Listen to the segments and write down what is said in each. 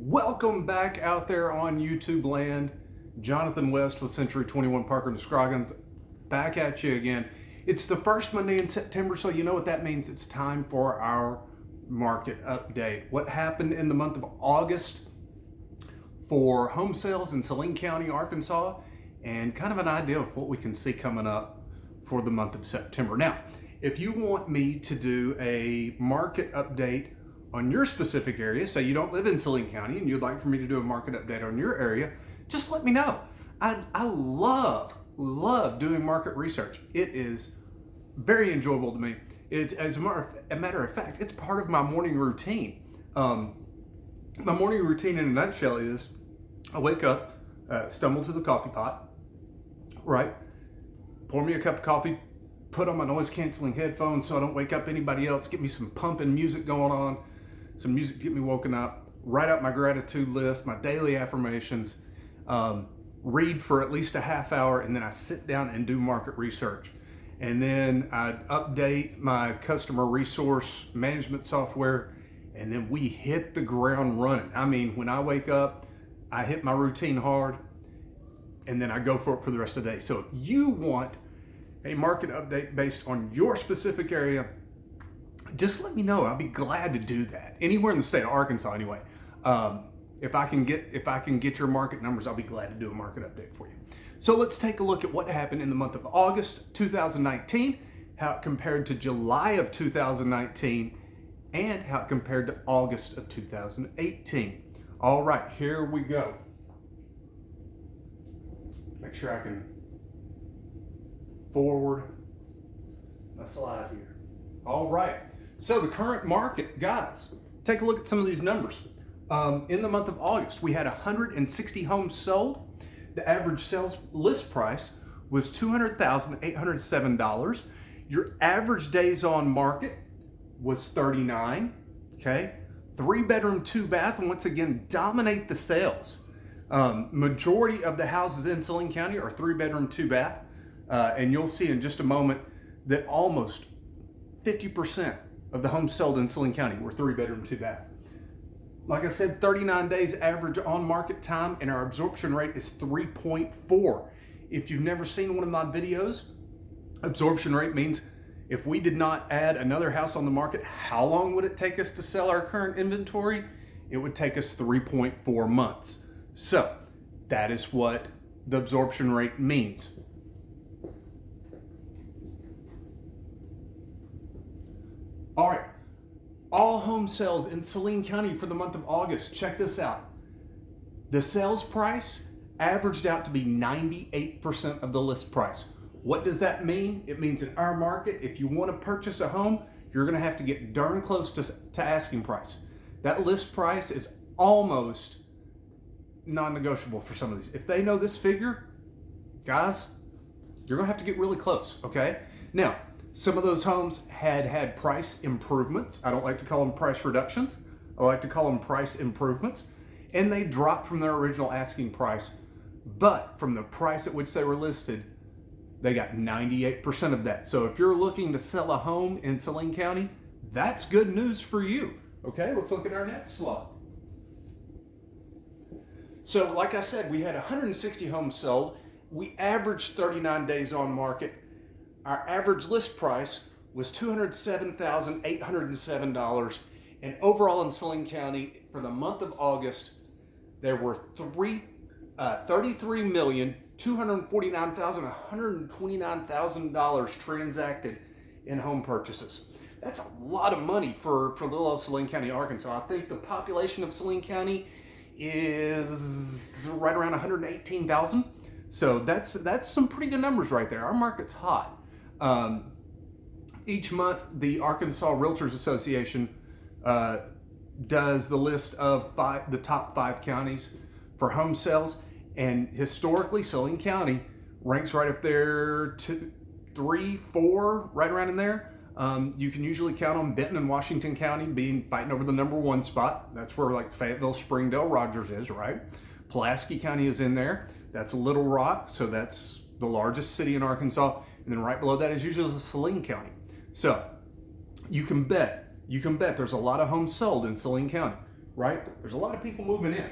Welcome back out there on YouTube land. Jonathan West with Century 21 Parker and Scroggins back at you again. It's the first Monday in September, so you know what that means. It's time for our market update. What happened in the month of August for home sales in Saline County, Arkansas, and kind of an idea of what we can see coming up for the month of September. Now, if you want me to do a market update on your specific area, say you don't live in Saline County and you'd like for me to do a market update on your area, just let me know. I love doing market research. It is very enjoyable to me. It's, as a matter of fact, it's part of my morning routine. My morning routine in a nutshell is I wake up, stumble to the coffee pot, right? Pour me a cup of coffee, put on my noise canceling headphones so I don't wake up anybody else, get me some pumping music going on, some music to get me woken up, write out my gratitude list, my daily affirmations, read for at least a half hour, and then I sit down and do market research. And then I update my customer resource management software, and then we hit the ground running. I mean, when I wake up, I hit my routine hard, and then I go for it for the rest of the day. So if you want a market update based on your specific area, just let me know. I'll be glad to do that. Anywhere in the state of Arkansas, anyway. If I can get your market numbers, I'll be glad to do a market update for you. So let's take a look at what happened in the month of August 2019, how it compared to July of 2019, and how it compared to August of 2018. All right, here we go. Make sure I can forward my slide here. All right, so the current market, guys, take a look at some of these numbers. In the month of August, we had 160 homes sold. The average sales list price was $200,807. Your average days on market was 39, okay? 3-bedroom, 2-bath, and once again, dominate the sales. Majority of the houses in Saline County are 3-bedroom, 2-bath. And you'll see in just a moment that almost 50% of the homes sold in Saline County were 3-bedroom, 2-bath. Like I said, 39 days average on market time, and our absorption rate is 3.4. If you've never seen one of my videos, absorption rate means if we did not add another house on the market, how long would it take us to sell our current inventory? It would take us 3.4 months. So that is what the absorption rate means. All right, all home sales in Saline County for the month of August. Check this out. The sales price averaged out to be 98% of the list price. What does that mean? It means in our market, if you want to purchase a home, you're going to have to get darn close to asking price. That list price is almost non-negotiable for some of these. If they know this figure, guys, you're going to have to get really close, okay? Now, some of those homes had price improvements. I don't like to call them price reductions. I like to call them price improvements. And they dropped from their original asking price. But from the price at which they were listed, they got 98% of that. So if you're looking to sell a home in Saline County, that's good news for you. Okay, let's look at our next slide. So like I said, we had 160 homes sold. We averaged 39 days on market. Our average list price was $207,807, and overall in Saline County for the month of August, there were $33,249,129,000 transacted in home purchases. That's a lot of money for little old Saline County, Arkansas. I think the population of Saline County is right around 118,000. So that's some pretty good numbers right there. Our market's hot. Each month, the Arkansas Realtors Association does the list of the top 5 counties for home sales, and historically, Saline County ranks right up there, 2, 3, 4, right around in there. You can usually count on Benton and Washington County fighting over the #1 spot. That's where like Fayetteville, Springdale, Rogers is, right? Pulaski County is in there. That's Little Rock, so that's the largest city in Arkansas. And then right below that is usually Saline County. So you can bet there's a lot of homes sold in Saline County. right? There's a lot of people moving in.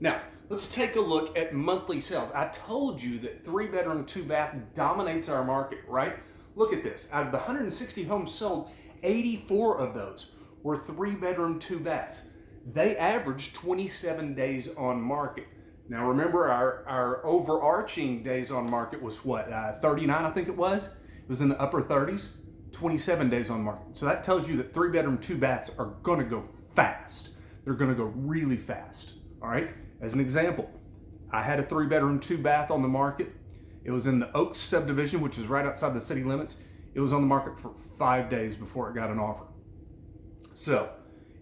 Now, let's take a look at monthly sales. I told you that 3-bedroom, 2-bath dominates our market, right? Look at this. Out of the 160 homes sold, 84 of those were 3-bedroom, 2-baths. They averaged 27 days on market. Now remember, our overarching days on market was what, 39 I think it was? It was in the upper 30s, 27 days on market. So that tells you that 3-bedroom, 2-baths are gonna go fast. They're gonna go really fast, all right? As an example, I had a 3-bedroom, 2-bath on the market. It was in the Oaks subdivision, which is right outside the city limits. It was on the market for 5 days before it got an offer. So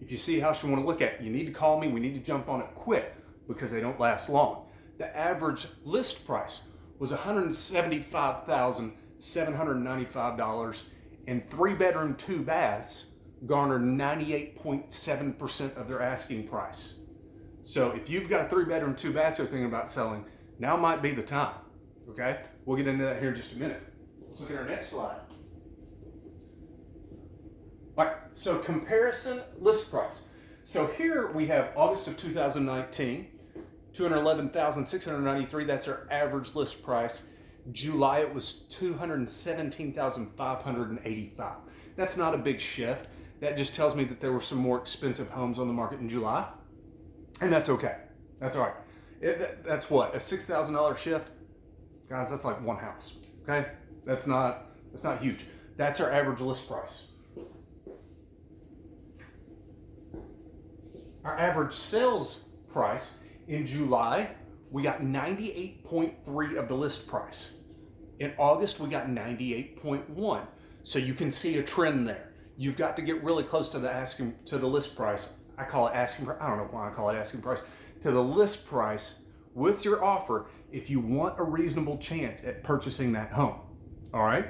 if you see a house you want to look at, you need to call me. We need to jump on it quick because they don't last long. The average list price was $175,795, and 3-bedroom, 2-baths garnered 98.7% of their asking price. So if you've got a 3-bedroom, 2-bath you're thinking about selling, now might be the time, okay? We'll get into that here in just a minute. Let's look at our next slide. All right, so comparison list price. So here we have August of 2019, $211,693. That's our average list price. July, it was $217,585. That's not a big shift. That just tells me that there were some more expensive homes on the market in July, and that's okay. That's all right. That's what, a $6,000 shift? Guys, that's like one house, okay? That's not huge. That's our average list price. Our average sales price in July, we got 98.3 of the list price. In August, we got 98.1. So you can see a trend there. You've got to get really close to the list price. I call it asking price. I don't know why I call it asking price. To the list price with your offer if you want a reasonable chance at purchasing that home. All right?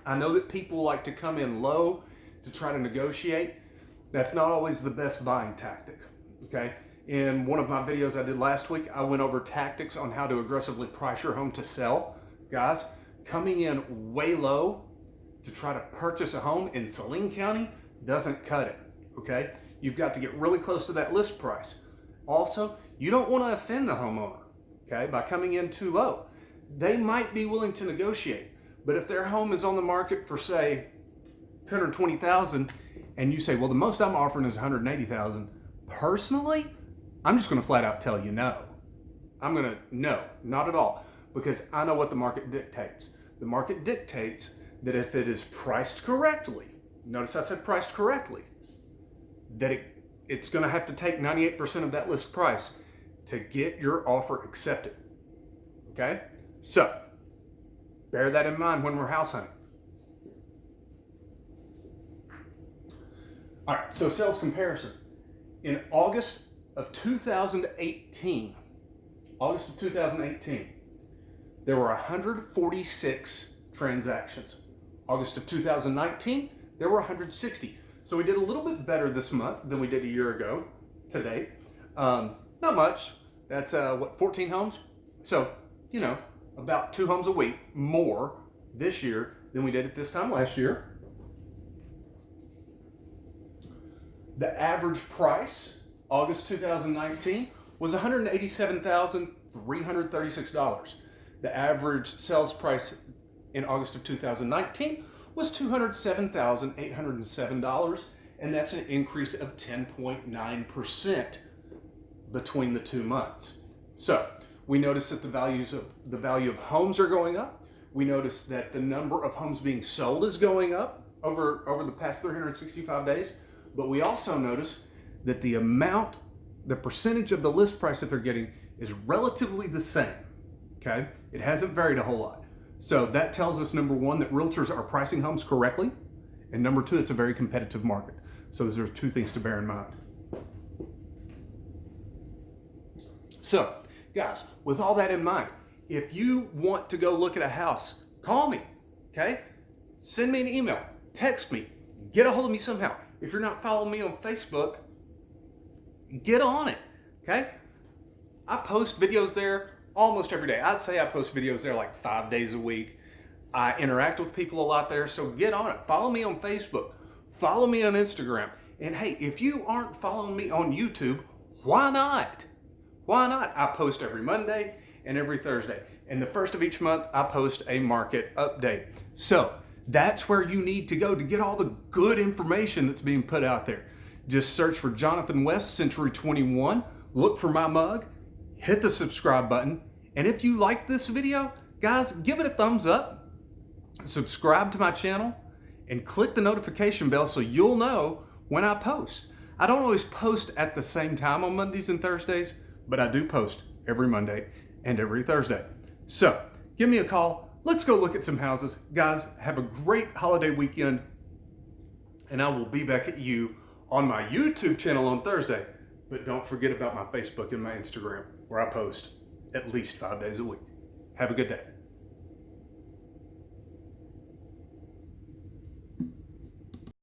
I know that people like to come in low to try to negotiate. That's not always the best buying tactic, okay? In one of my videos I did last week, I went over tactics on how to aggressively price your home to sell. Guys, coming in way low to try to purchase a home in Saline County doesn't cut it, okay? You've got to get really close to that list price. Also, you don't want to offend the homeowner, okay, by coming in too low. They might be willing to negotiate, but if their home is on the market for, say, $220,000, and you say, well, the most I'm offering is $180,000. Personally, I'm just going to flat out tell you no. No, not at all, because I know what the market dictates. The market dictates that if it is priced correctly, notice I said priced correctly, that it's going to have to take 98% of that list price to get your offer accepted. Okay? So, bear that in mind when we're house hunting. All right, so sales comparison. In August of 2018, there were 146 transactions. August of 2019, there were 160. So we did a little bit better this month than we did a year ago to date. Not much. That's 14 homes? So, about 2 homes a week more this year than we did at this time last year. The average price, August 2019, was $187,336. The average sales price in August of 2019 was $207,807, and that's an increase of 10.9% between the 2 months. So we notice that the value of homes are going up. We notice that the number of homes being sold is going up over the past 365 days. But we also notice that the percentage of the list price that they're getting is relatively the same, okay? It hasn't varied a whole lot. So that tells us, number one, that realtors are pricing homes correctly, and number two, it's a very competitive market. So those are 2 things to bear in mind. So, guys, with all that in mind, if you want to go look at a house, call me, okay? Send me an email, text me, get a hold of me somehow. If you're not following me on Facebook, get on it, okay? I post videos there almost every day. I'd say I post videos there like 5 days a week. I interact with people a lot there, so get on it. Follow me on Facebook. Follow me on Instagram. And hey, if you aren't following me on YouTube, why not? Why not? I post every Monday and every Thursday. And the first of each month, I post a market update. So that's where you need to go to get all the good information that's being put out there. Just search for Jonathan West Century 21, look for my mug, hit the subscribe button. And if you like this video, guys, give it a thumbs up, subscribe to my channel, and click the notification bell so you'll know when I post. I don't always post at the same time on Mondays and Thursdays, but I do post every Monday and every Thursday. So give me a call. Let's go look at some houses. Guys, have a great holiday weekend, and I will be back at you on my YouTube channel on Thursday. But don't forget about my Facebook and my Instagram, where I post at least 5 days a week. Have a good day.